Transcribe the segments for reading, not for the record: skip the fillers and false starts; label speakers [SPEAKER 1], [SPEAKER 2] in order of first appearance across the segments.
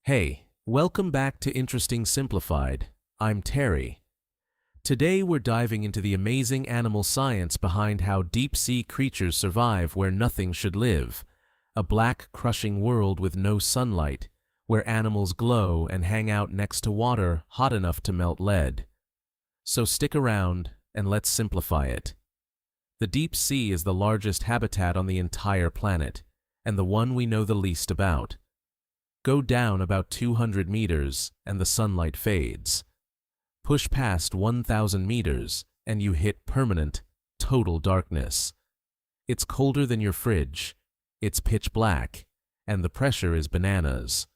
[SPEAKER 1] Hey, welcome back to Interesting Simplified. I'm Terry. Today we're diving into the amazing animal science behind how deep-sea creatures survive where nothing should live. A black, crushing world with no sunlight, where animals glow and hang out next to water hot enough to melt lead. So stick around and let's simplify it. The deep sea is the largest habitat on the entire planet, and the one we know the least about. Go down about 200 meters and the sunlight fades. Push past 1,000 meters and you hit permanent, total darkness. It's colder than your fridge, it's pitch black, and the pressure is bananas.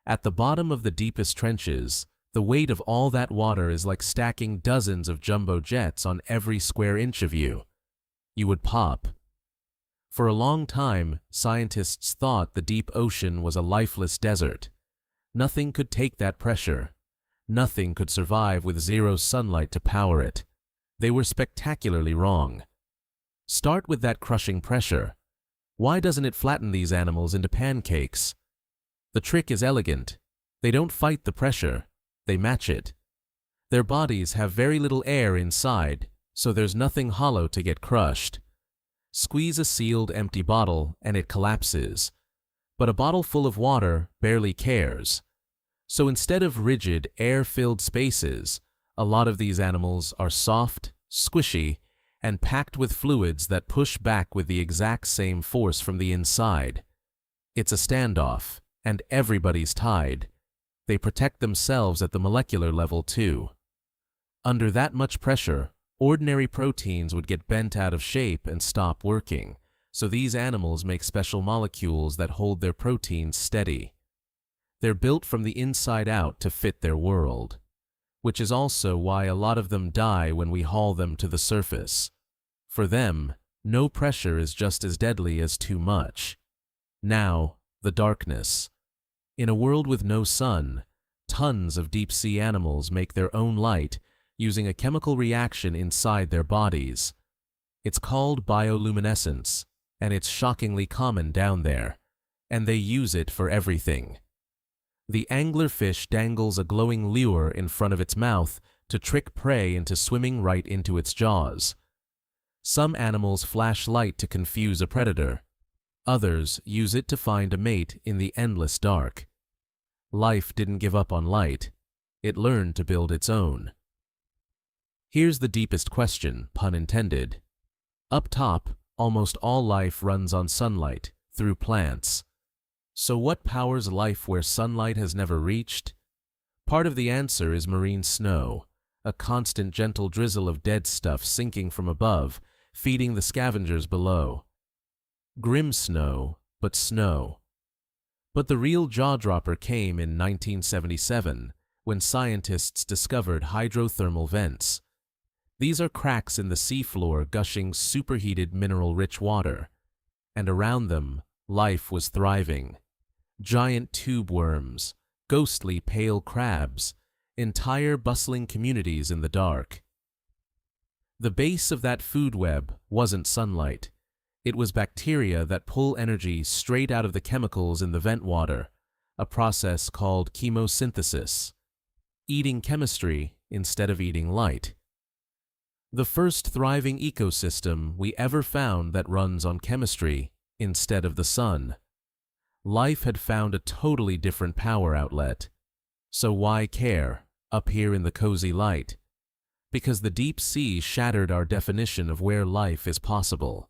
[SPEAKER 1] At the bottom of the deepest trenches, the weight of all that water is like stacking dozens of jumbo jets on every square inch of you. You would pop. For a long time, scientists thought the deep ocean was a lifeless desert. Nothing could take that pressure. Nothing could survive with zero sunlight to power it. They were spectacularly wrong. Start with that crushing pressure. Why doesn't it flatten these animals into pancakes? The trick is elegant. They don't fight the pressure, they match it. Their bodies have very little air inside, so there's nothing hollow to get crushed. Squeeze a sealed empty bottle and it collapses. But a bottle full of water barely cares. So instead of rigid, air-filled spaces, a lot of these animals are soft, squishy, and packed with fluids that push back with the exact same force from the inside. It's a standoff, and everybody's tied. They protect themselves at the molecular level too. Under that much pressure, ordinary proteins would get bent out of shape and stop working, so these animals make special molecules that hold their proteins steady. They're built from the inside out to fit their world, which is also why a lot of them die when we haul them to the surface. For them, no pressure is just as deadly as too much. Now, the darkness. In a world with no sun, tons of deep-sea animals make their own light using a chemical reaction inside their bodies. It's called bioluminescence, and it's shockingly common down there, and they use it for everything. The anglerfish dangles a glowing lure in front of its mouth to trick prey into swimming right into its jaws. Some animals flash light to confuse a predator. Others use it to find a mate in the endless dark. Life didn't give up on light. It learned to build its own. Here's the deepest question, pun intended. Up top, almost all life runs on sunlight, through plants. So what powers life where sunlight has never reached? Part of the answer is marine snow, a constant gentle drizzle of dead stuff sinking from above, feeding the scavengers below. Grim snow, but snow. But the real jaw-dropper came in 1977, when scientists discovered hydrothermal vents. These are cracks in the seafloor gushing superheated mineral-rich water, and around them, life was thriving. Giant tube worms, ghostly pale crabs, entire bustling communities in the dark. The base of that food web wasn't sunlight. It was bacteria that pull energy straight out of the chemicals in the vent water, a process called chemosynthesis. Eating chemistry instead of eating light. The first thriving ecosystem we ever found that runs on chemistry instead of the sun. Life had found a totally different power outlet. So why care, up here in the cozy light? Because the deep sea shattered our definition of where life is possible.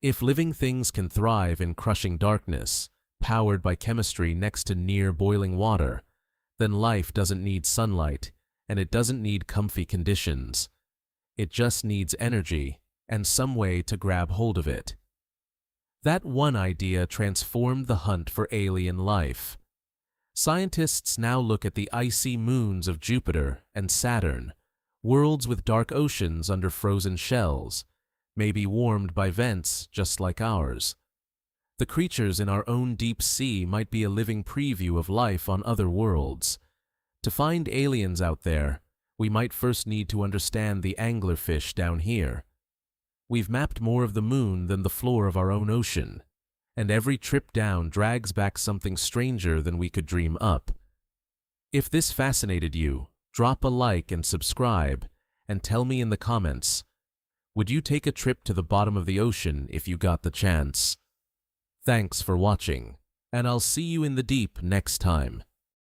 [SPEAKER 1] If living things can thrive in crushing darkness, powered by chemistry next to near boiling water, then life doesn't need sunlight, and it doesn't need comfy conditions. It just needs energy and some way to grab hold of it. That one idea transformed the hunt for alien life. Scientists now look at the icy moons of Jupiter and Saturn, worlds with dark oceans under frozen shells, maybe warmed by vents just like ours. The creatures in our own deep sea might be a living preview of life on other worlds. To find aliens out there, we might first need to understand the anglerfish down here. We've mapped more of the moon than the floor of our own ocean, and every trip down drags back something stranger than we could dream up. If this fascinated you, drop a like and subscribe, and tell me in the comments, would you take a trip to the bottom of the ocean if you got the chance? Thanks for watching, and I'll see you in the deep next time.